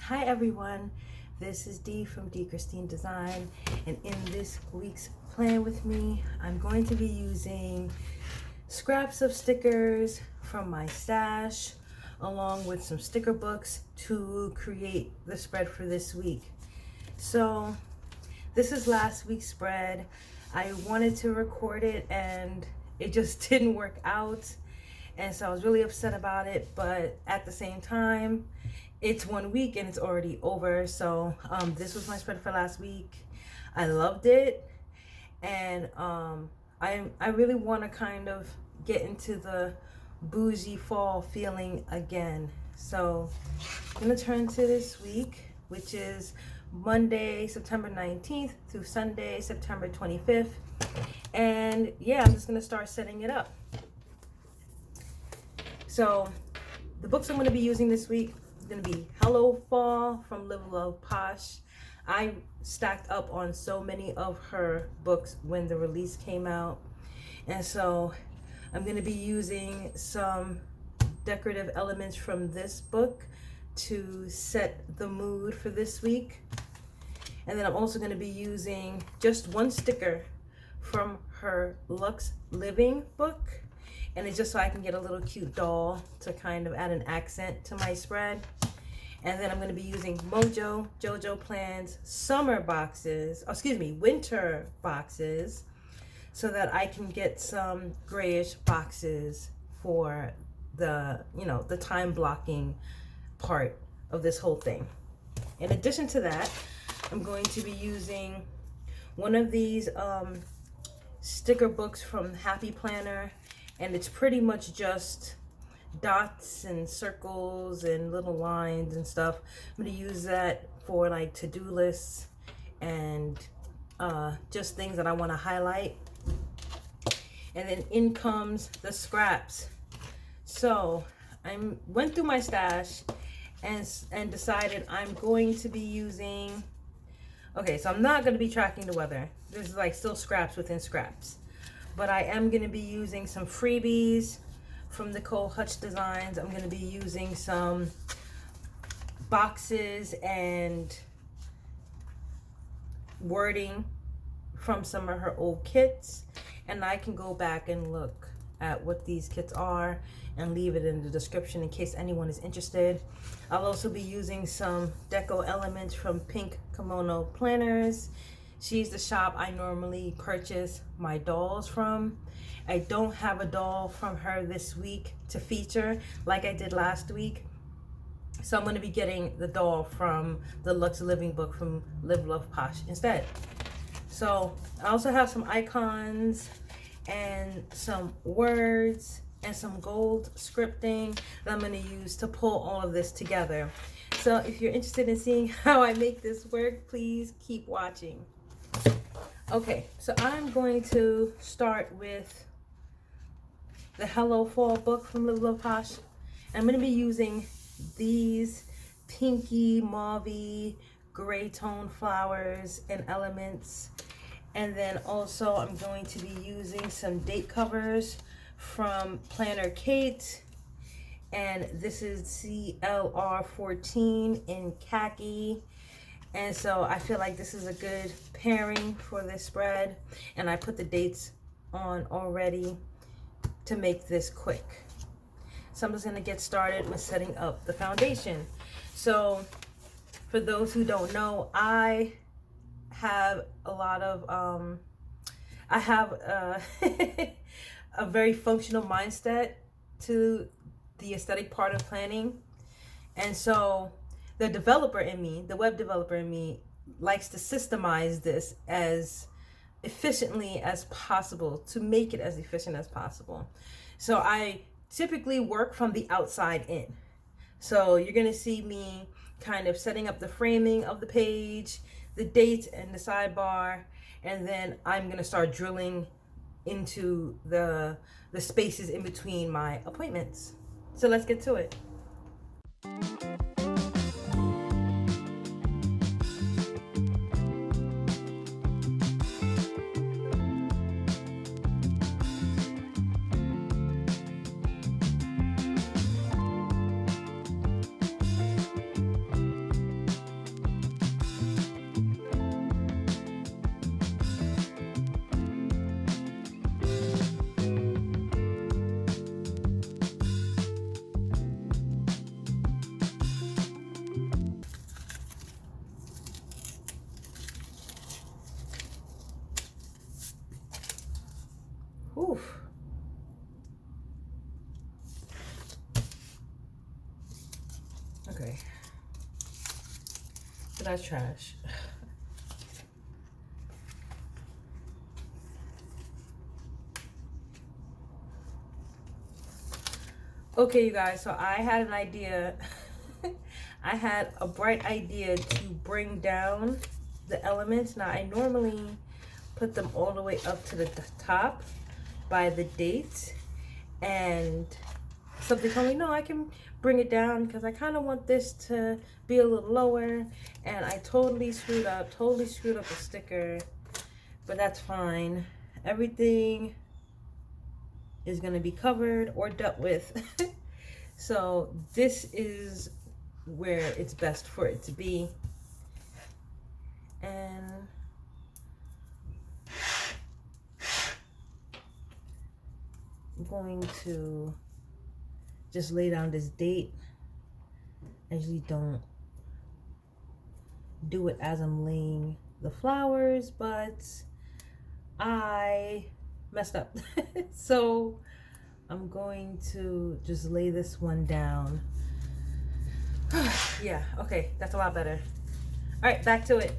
Hi everyone, this is Dee from D.CHRISTINE Design, and in this week's plan with me, I'm going to be using scraps of stickers from my stash along with some sticker books to create the spread for this week. So this is last week's spread. I wanted to record it and it just didn't work out, and so I was really upset about it, but at the same time it's 1 week and it's already over. So this was my spread for last week. I loved it, and I really want to kind of get into the bougie fall feeling again. So I'm gonna turn to this week, which is Monday, September 19th through Sunday, September 25th. And yeah, I'm just gonna start setting it up. So the books I'm gonna be using this week is gonna be Hello Fall from Live Love Posh. I stacked up on so many of her books when the release came out, and so I'm gonna be using some decorative elements from this book to set the mood for this week. And then I'm also gonna be using just one sticker from her Luxe Living book, and it's just so I can get a little cute doll to kind of add an accent to my spread. And then I'm going to be using Mojojojo Plans summer boxes, winter boxes, so that I can get some grayish boxes for the, the time blocking part of this whole thing. In addition to that, I'm going to be using one of these sticker books from LifePlanner, and it's pretty much just dots and circles and little lines and stuff. I'm going to use that for like to-do lists and just things that I want to highlight. And then in comes the scraps. So I went through my stash and decided I'm going to be using, okay, so I'm not going to be tracking the weather. This is like still scraps within scraps. But I am going to be using some freebies from Nicole Hutch Designs. I'm going to be using some boxes and wording from some of her old kits. And I can go back and look at what these kits are and leave it in the description in case anyone is interested. I'll also be using some deco elements from Pink Kimono Planners. She's the shop I normally purchase my dolls from. I don't have a doll from her this week to feature like I did last week. So I'm going to be getting the doll from the Luxe Living book from Live Love Posh instead. So I also have some icons and some words and some gold scripting that I'm going to use to pull all of this together. So if you're interested in seeing how I make this work, please keep watching. Okay, so I'm going to start with the Hello Fall book from Live Love Posh. I'm going to be using these pinky, mauvey, gray tone flowers and elements. And then also I'm going to be using some date covers from Planner Kate. And this is CLR 14 in khaki. And so I feel like this is a good pairing for this spread. And I put the dates on already to make this quick. So I'm just gonna get started with setting up the foundation. So for those who don't know, I have a lot of, I have a very functional mindset to the aesthetic part of planning. And so the developer in me, the web developer in me, likes to systemize this as efficiently as possible to make it as efficient as possible. So I typically work from the outside in. So you're going to see me kind of setting up the framing of the page, the dates and the sidebar, and then I'm going to start drilling into the spaces in between my appointments. So let's get to it. Oof. Okay. So that's trash. Okay, you guys, so I had an idea. I had a bright idea to bring down the elements. Now, I normally put them all the way up to the top by the date. And something told me, no, I can bring it down because I kind of want this to be a little lower. And I totally screwed up the sticker. But that's fine. Everything is going to be covered or dealt with. So this is where it's best for it to be. And I'm going to just lay down this date. I usually don't do it as I'm laying the flowers, but I messed up. So I'm going to just lay this one down. Yeah, okay, that's a lot better. All right, back to it.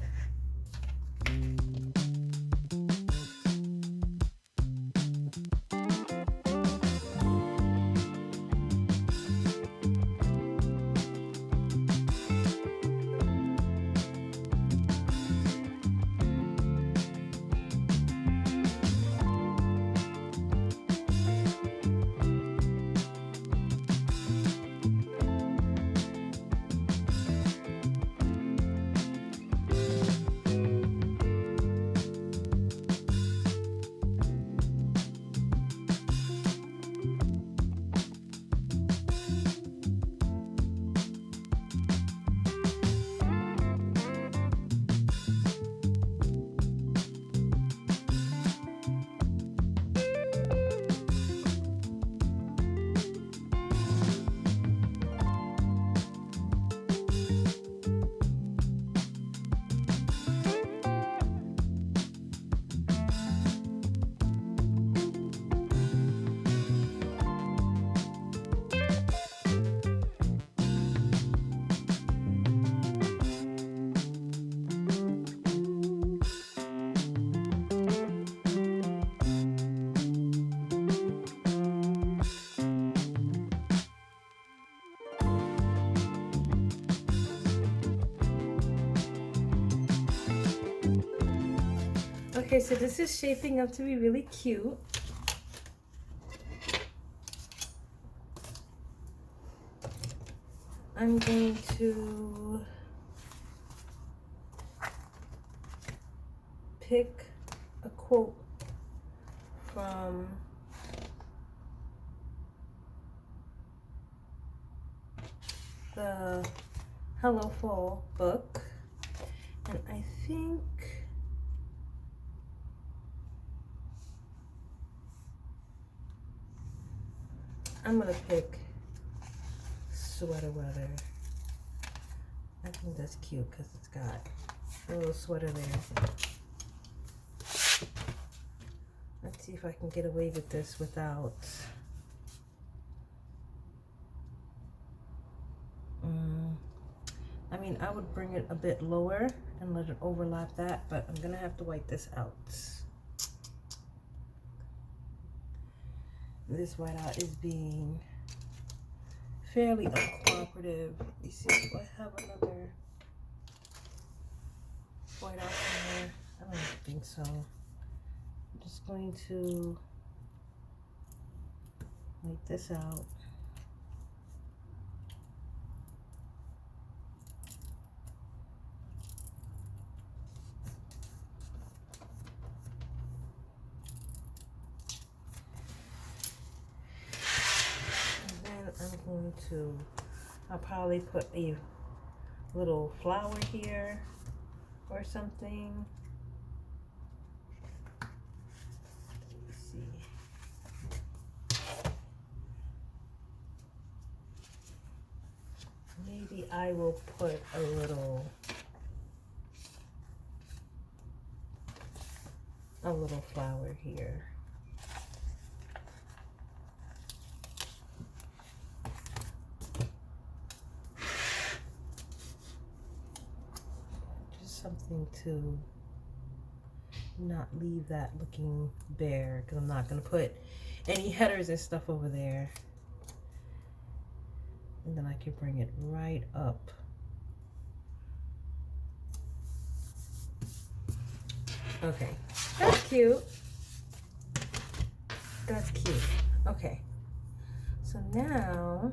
Okay, so this is shaping up to be really cute. I'm going to pick a quote from the Hello Fall book, and I think I'm gonna pick Sweater Weather. I think that's cute because it's got a little sweater there. Let's see if I can get away with this without I mean, I would bring it a bit lower and let it overlap that, but I'm gonna have to white this out. This whiteout is being fairly uncooperative. You see, do I have another whiteout in there? I don't think so. I'm just going to white this out. I'll probably put a little flower here or something. Let's see. Maybe I will put a little flower here. to not leave that looking bare, because I'm not going to put any headers and stuff over there. And then I can bring it right up. Okay, that's cute. That's cute. Okay, so now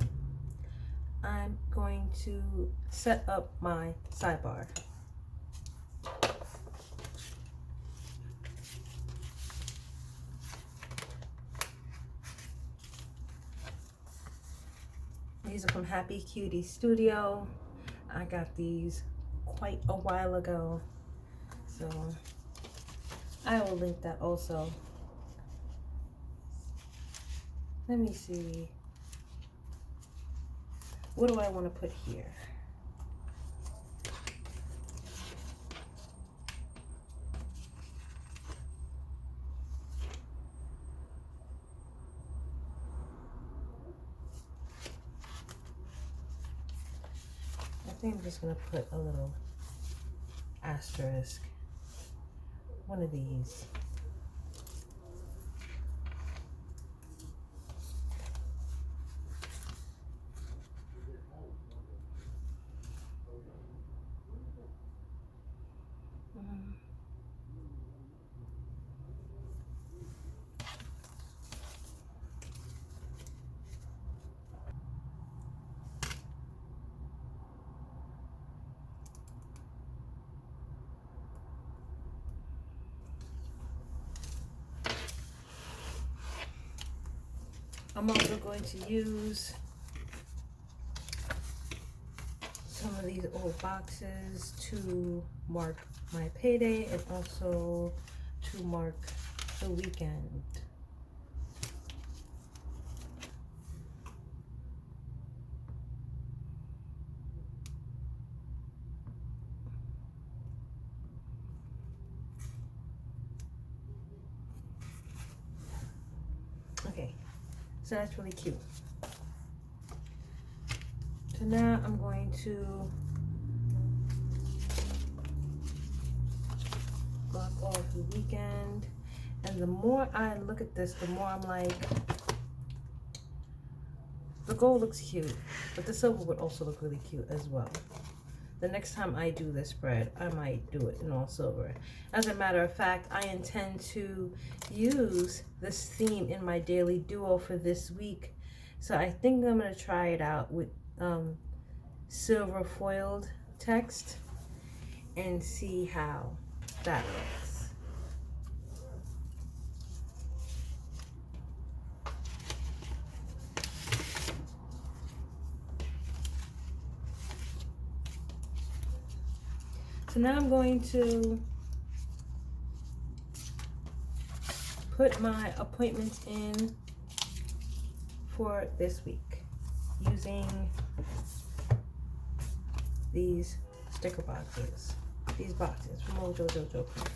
I'm going to set up my sidebar. These are from Happy Cutie Studio. I got these quite a while ago, so I will link that also. Let me see. What do I want to put here? I think I'm just going to put a little asterisk. One of these. I'm also going to use some of these old boxes to mark my payday and also to mark the weekend. Okay. So that's really cute. So now I'm going to block off the weekend. And the more I look at this, the more I'm like, the gold looks cute, but the silver would also look really cute as well. The next time I do this spread, I might do it in all silver. As a matter of fact, I intend to use this theme in my daily duo for this week. So I think I'm going to try it out with silver foiled text and see how that looks. So now I'm going to put my appointments in for this week using these sticker boxes, these boxes from Mojojojo Plans.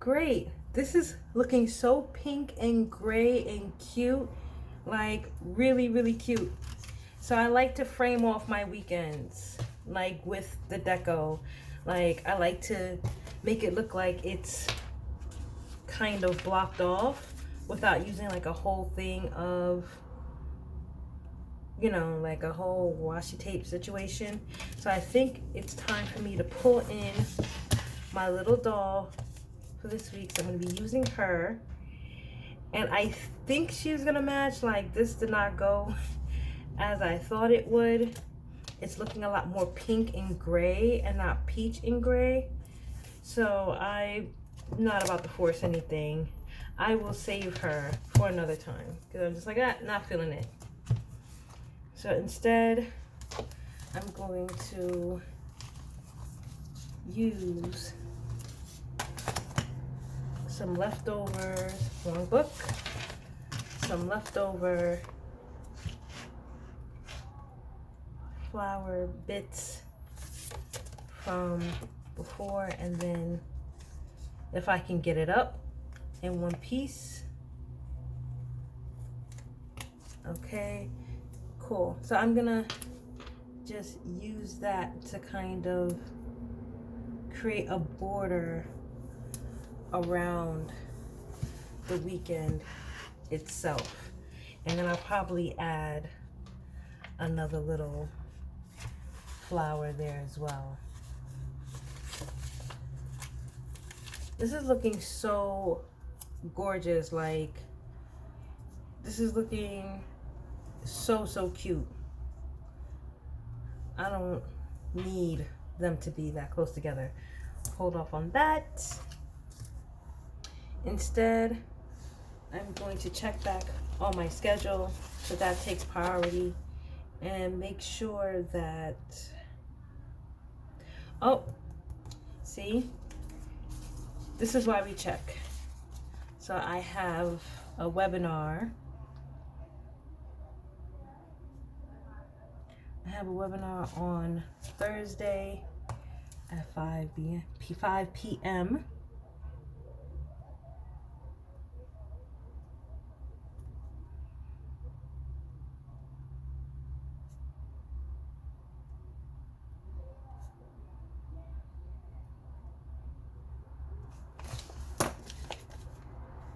Great. This is looking so pink and gray and cute, like really, really cute. So I like to frame off my weekends, like with the deco. Like I like to make it look like it's kind of blocked off without using like a whole thing of, you know, like a whole washi tape situation. So I think it's time for me to pull in my little doll for this week. So I'm going to be using her, and I think she's going to match. Like, this did not go as I thought it would. It's looking a lot more pink and gray and not peach and gray. So I'm not about to force anything. I will save her for another time because I'm just like, not feeling it. So instead, I'm going to use some leftovers, wrong book, some leftover flower bits from before, and then if I can get it up in one piece. Okay, cool. So I'm gonna just use that to kind of create a border around the weekend itself, and then I'll probably add another little flower there as well. This is looking so gorgeous. Like, this is looking so cute. I don't need them to be that close together. Hold off on that. Instead, I'm going to check back on my schedule, so that takes priority, and make sure that, oh, see, this is why we check. So I have a webinar. I have a webinar on Thursday at 5 p.m.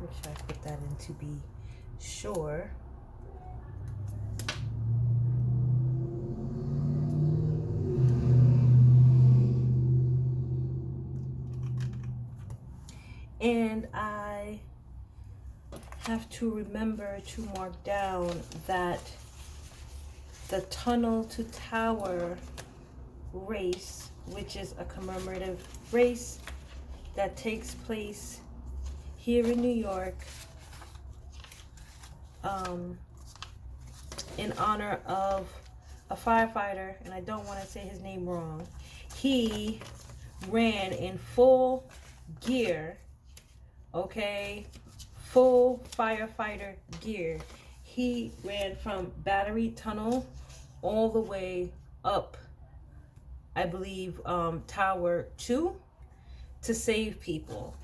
Make sure I put that in to be sure. And I have to remember to mark down that the Tunnel to Tower race, which is a commemorative race that takes place here in New York, in honor of a firefighter, and I don't want to say his name wrong. He ran in full gear, okay, full firefighter gear. He ran from Battery Tunnel all the way up, I believe, Tower 2 to save people.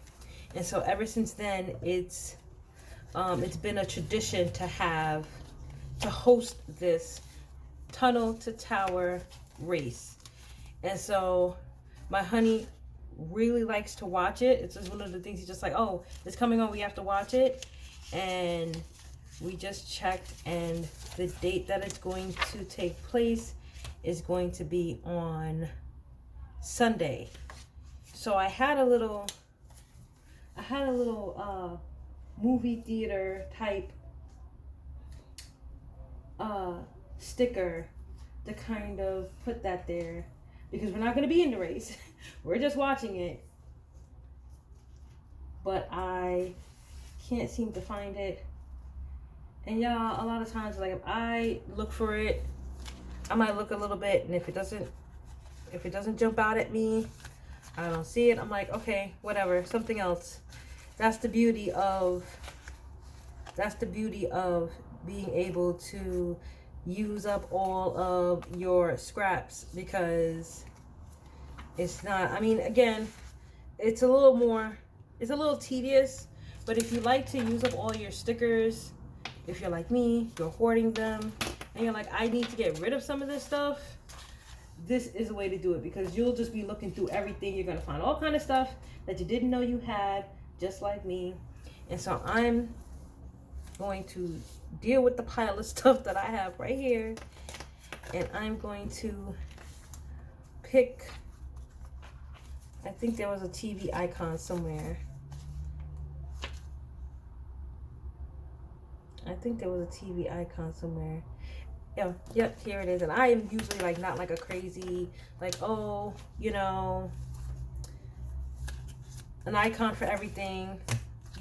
And so ever since then, it's been a tradition to host this Tunnel to Tower race. And so my honey really likes to watch it. It's just one of the things he's just like, oh, it's coming on, we have to watch it. And we just checked, and the date that it's going to take place is going to be on Sunday. So I had a little movie theater type sticker to kind of put that there, because we're not going to be in the race. We're just watching it. But I can't seem to find it. And y'all, a lot of times, like, if I look for it, I might look a little bit, and if it doesn't jump out at me, I don't see it, I'm like, okay, whatever, something else. That's the beauty of being able to use up all of your scraps, because it's not, I mean, again, it's a little more it's a little tedious, but if you like to use up all your stickers, if you're like me, you're hoarding them, and you're like, I need to get rid of some of this stuff, this is a way to do it, because you'll just be looking through everything. You're going to find all kind of stuff that you didn't know you had, just like me. And so I'm going to deal with the pile of stuff that I have right here, and I'm going to pick, I think there was a TV icon somewhere. I think there was a TV icon somewhere. Yeah, yep, here it is. And I am usually like not like a crazy, like, oh, you know, an icon for everything,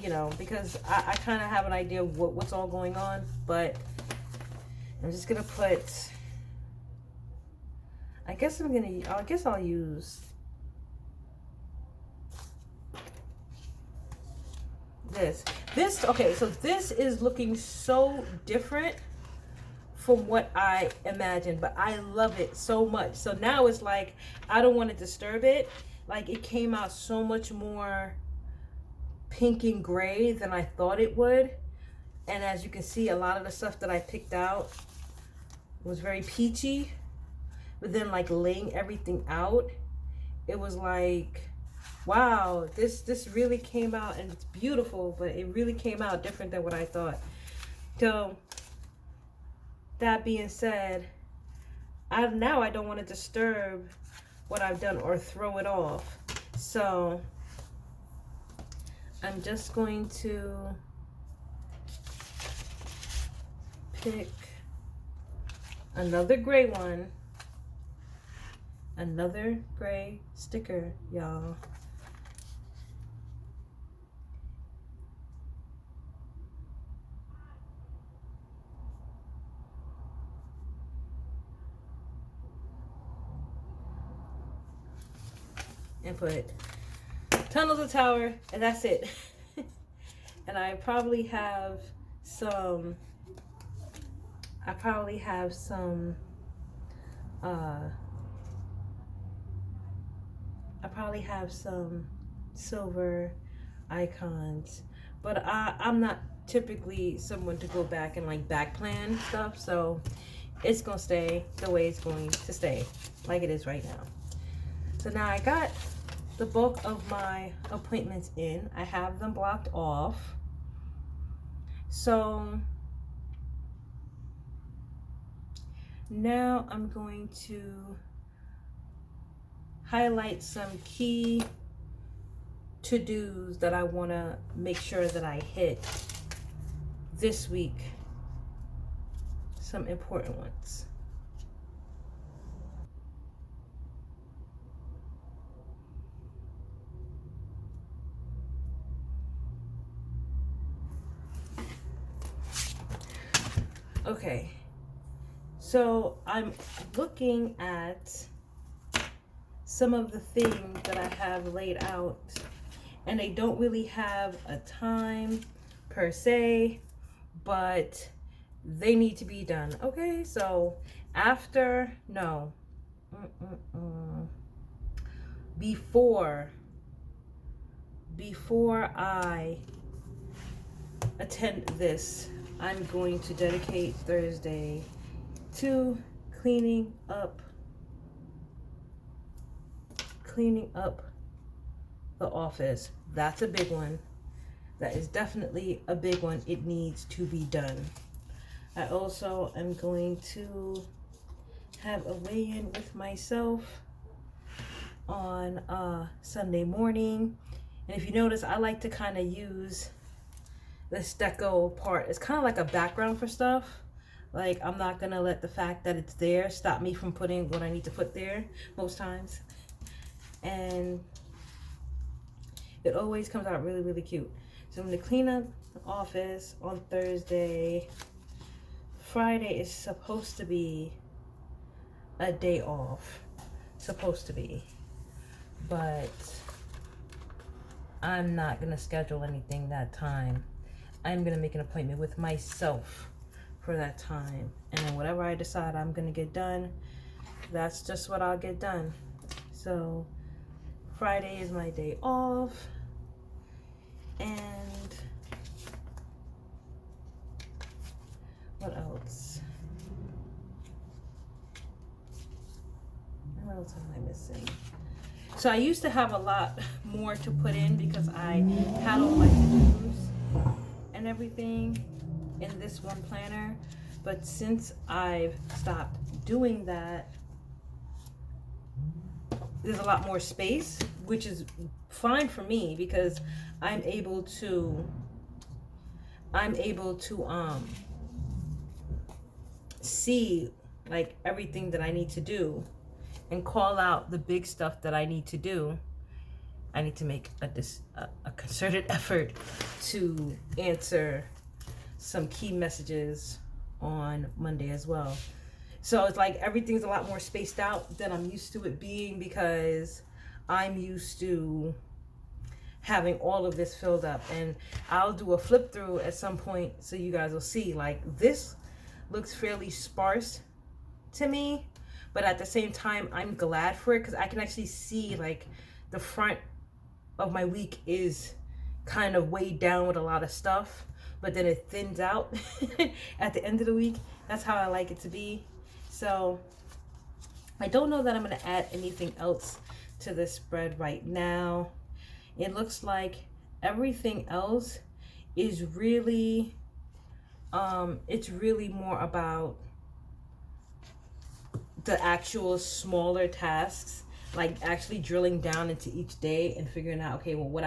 you know, because I kind of have an idea of what's all going on. But I'm just gonna put, I guess I'll use this. Okay, so this is looking so different from what I imagined, but I love it so much. So now it's like, I don't want to disturb it. Like, it came out so much more pink and gray than I thought it would. And as you can see, a lot of the stuff that I picked out was very peachy, but then like laying everything out, it was like, wow, this really came out, and it's beautiful, but it really came out different than what I thought. So that being said, now I don't want to disturb what I've done or throw it off. So I'm just going to pick another gray one, another gray sticker, y'all. And put Tunnels of Tower, and that's it. And I probably have some silver icons, but I'm not typically someone to go back and like back plan stuff, so it's gonna stay the way it's going to stay, like it is right now. So now I got the bulk of my appointments in. I have them blocked off. So now I'm going to highlight some key to-dos that I want to make sure that I hit this week. Some important ones. Okay, so I'm looking at some of the things that I have laid out, and they don't really have a time per se, but they need to be done. Okay, so before I attend this, I'm going to dedicate Thursday to cleaning up the office. That's a big one. That is definitely a big one. It needs to be done. I also am going to have a weigh-in with myself on Sunday morning. And if you notice, I like to kind of use this deco part. It's kind of like a background for stuff. Like, I'm not gonna let the fact that it's there stop me from putting what I need to put there most times. And it always comes out really, really cute. So I'm gonna clean up the office on Thursday. Friday is supposed to be a day off. Supposed to be. But I'm not gonna schedule anything that time. I'm gonna make an appointment with myself for that time, and then whatever I decide I'm gonna get done, that's just what I'll get done. So Friday is my day off, And what else? What else am I missing? So I used to have a lot more to put in because I had all my to-dos and everything in this one planner. But since I've stopped doing that, there's a lot more space, which is fine for me because I'm able to see like everything that I need to do and call out the big stuff that I need to do. I need to make a concerted effort to answer some key messages on Monday as well. So it's like everything's a lot more spaced out than I'm used to it being because I'm used to having all of this filled up. And I'll do a flip through at some point so you guys will see, like, this looks fairly sparse to me, but at the same time I'm glad for it because I can actually see like the front of my week is kind of weighed down with a lot of stuff, but then it thins out at the end of the week. That's how I like it to be. So I don't know that I'm going to add anything else to this spread right now. It looks like everything else is really it's really more about the actual smaller tasks, like actually drilling down into each day and figuring out, okay, well, what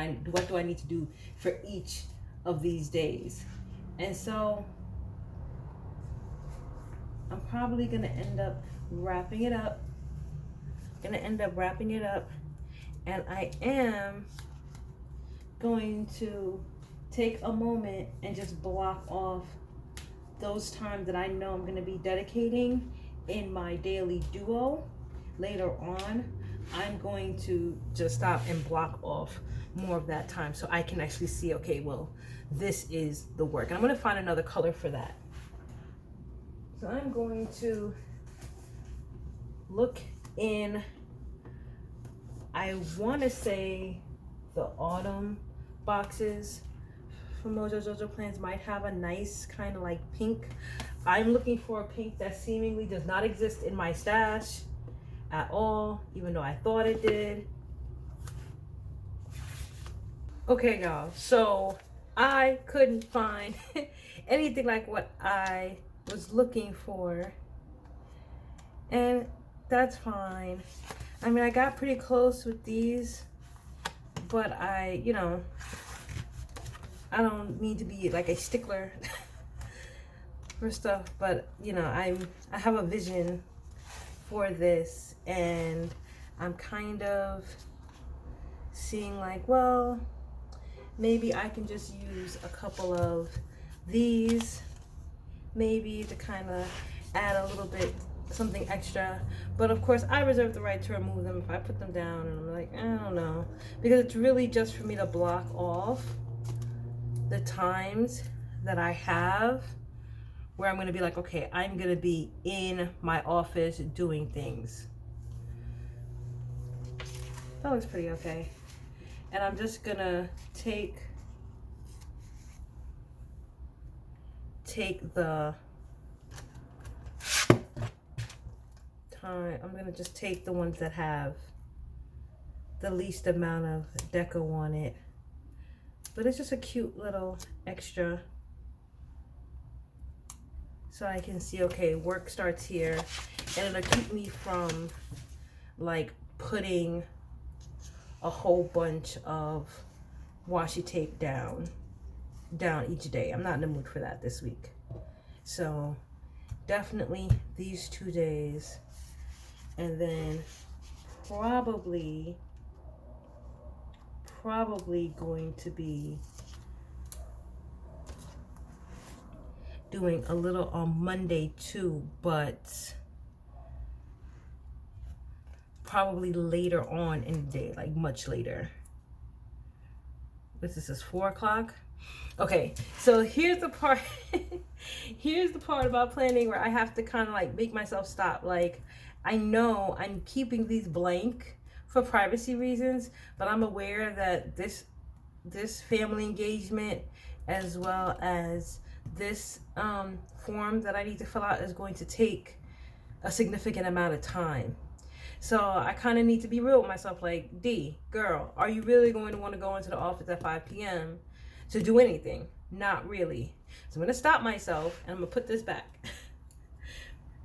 do I need to do for each of these days. And so I'm probably gonna end up wrapping it up. And I am going to take a moment and just block off those times that I know I'm gonna be dedicating in my daily duo. Later on, I'm going to just stop and block off more of that time so I can actually see, okay, well, this is the work. And I'm gonna find another color for that. So I'm going to look in, I wanna say the autumn boxes from Mojojojo Plans might have a nice kind of like pink. I'm looking for a pink that seemingly does not exist in my stash at all, even though I thought it did. Okay, y'all, so I couldn't find anything like what I was looking for, and that's fine. I mean, I got pretty close with these, but I don't mean to be like a stickler for stuff, but I have a vision for this, and I'm kind of seeing like, well, maybe I can just use a couple of these maybe to kind of add a little bit something extra. But of course I reserve the right to remove them if I put them down and I'm like, I don't know, because it's really just for me to block off the times that I have where I'm going to be like, okay, I'm going to be in my office doing things. That looks pretty okay. And I'm just going to take the time. I'm going to just take the ones that have the least amount of deco on it. But it's just a cute little extra. So I can see, okay, work starts here. And it'll keep me from like putting a whole bunch of washi tape down each day. I'm not in the mood for that this week. So definitely these 2 days. And then probably going to be doing a little on Monday too, but probably later on in the day, like much later. This is 4 o'clock. Okay, so here's the part here's the part about planning where I have to kind of like make myself stop. Like, I know I'm keeping these blank for privacy reasons, but I'm aware that this this family engagement as well as this form that I need to fill out is going to take a significant amount of time. So I kind of need to be real with myself, like, D, girl, are you really going to want to go into the office at 5 p.m. to do anything? Not really. So I'm going to stop myself and I'm going to put this back.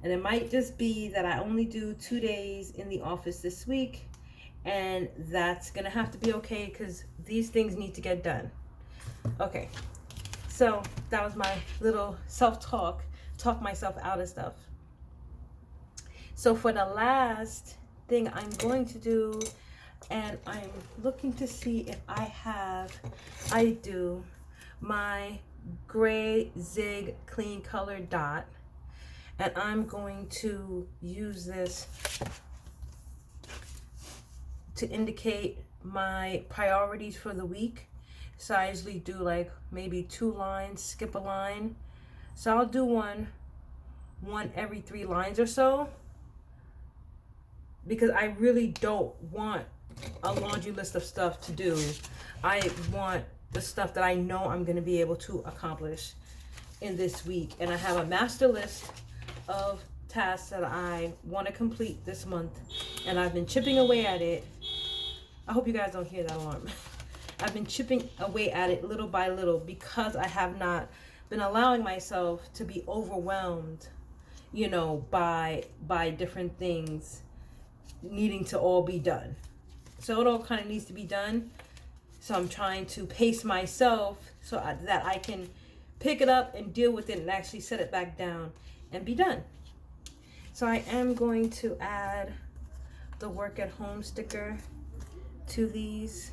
And it might just be that I only do 2 days in the office this week. And that's going to have to be okay because these things need to get done. Okay. So that was my little self-talk, talk myself out of stuff. So for the last thing I'm going to do, and I'm looking to see if I do my gray zig clean color dot, and I'm going to use this to indicate my priorities for the week. So I usually do like maybe 2 lines, skip a line. So I'll do one every 3 lines or so, because I really don't want a laundry list of stuff to do. I want the stuff that I know I'm going to be able to accomplish in this week. And I have a master list of tasks that I want to complete this month, and I've been chipping away at it. I hope you guys don't hear that alarm. I've been chipping away at it little by little because I have not been allowing myself to be overwhelmed, you know, by different things needing to all be done. So it all kind of needs to be done. So I'm trying to pace myself so that I can pick it up and deal with it and actually set it back down and be done. So I am going to add the work at home sticker to these.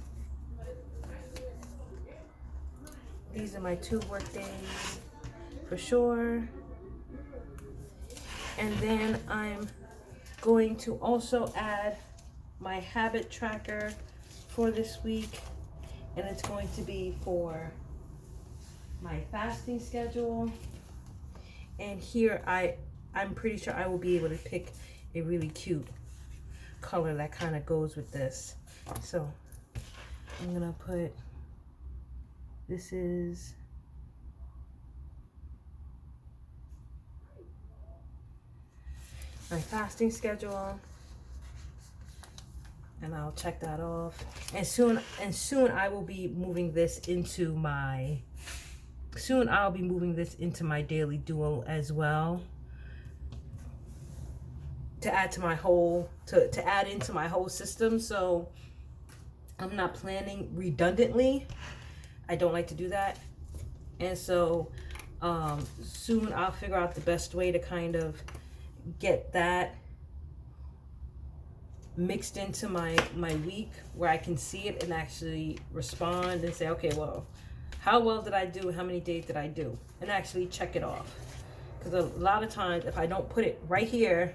These are my 2 work days for sure. And then I'm going to also add my habit tracker for this week, and it's going to be for my fasting schedule. And here I'm pretty sure I will be able to pick a really cute color that kind of goes with this. So I'm gonna put, this is my fasting schedule, and I'll check that off. And soon I will be moving this into my, I'll be moving this into my daily duo as well, to add to my whole, to add into my whole system. So I'm not planning redundantly. I don't like to do that. And so soon I'll figure out the best way to kind of get that mixed into my week, where I can see it and actually respond and say, okay, well, how well did I do? How many days did I do? And actually check it off. Because a lot of times, if I don't put it right here,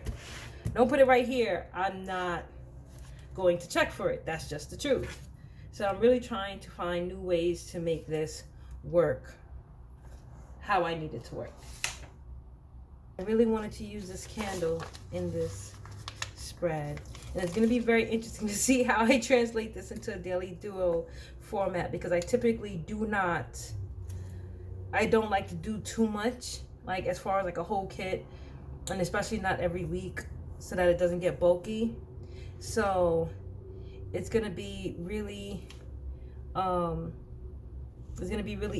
I'm not going to check for it. That's just the truth. So I'm really trying to find new ways to make this work how I need it to work. I really wanted to use this candle in this spread. And it's going to be very interesting to see how I translate this into a daily duo format, because I typically I don't like to do too much, like as far as like a whole kit, and especially not every week, so that it doesn't get bulky. So it's going to be really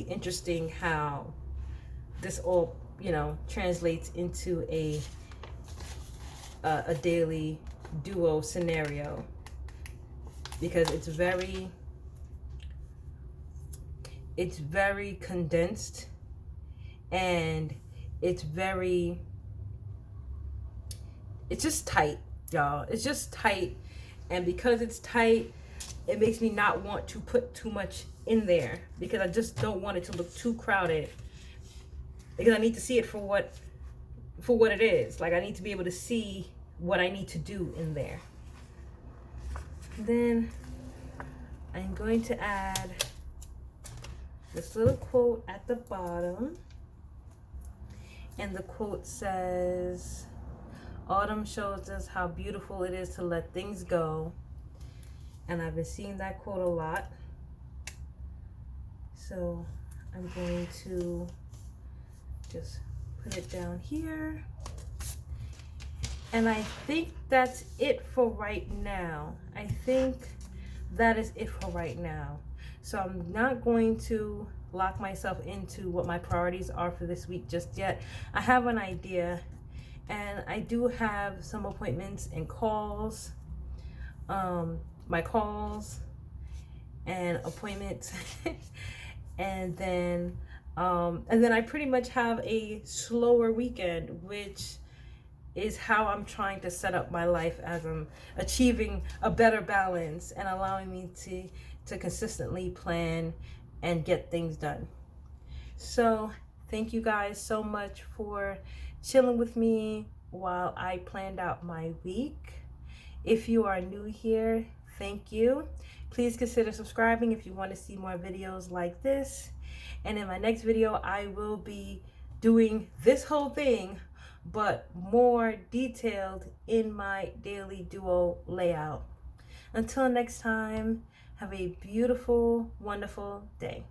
interesting how this all, you know, translates into a daily duo scenario, because it's very condensed, and it's just tight, y'all. It's just tight, and because it's tight, it makes me not want to put too much in there, because I just don't want it to look too crowded, because I need to see it for what it is. Like, I need to be able to see what I need to do in there. Then I'm going to add this little quote at the bottom, and the quote says, "Autumn shows us how beautiful it is to let things go." And I've been seeing that quote a lot. So I'm going to just put it down here. And I think that's it for right now. I think that is it for right now. So I'm not going to lock myself into what my priorities are for this week just yet. I have an idea, and I do have some appointments and calls, my calls and appointments. and then I pretty much have a slower weekend, which is how I'm trying to set up my life as I'm achieving a better balance and allowing me to consistently plan and get things done. So thank you guys so much for chilling with me while I planned out my week. If you are new here, thank you. Please consider subscribing if you want to see more videos like this. And in my next video, I will be doing this whole thing, but more detailed in my daily duo layout. Until next time, have a beautiful, wonderful day.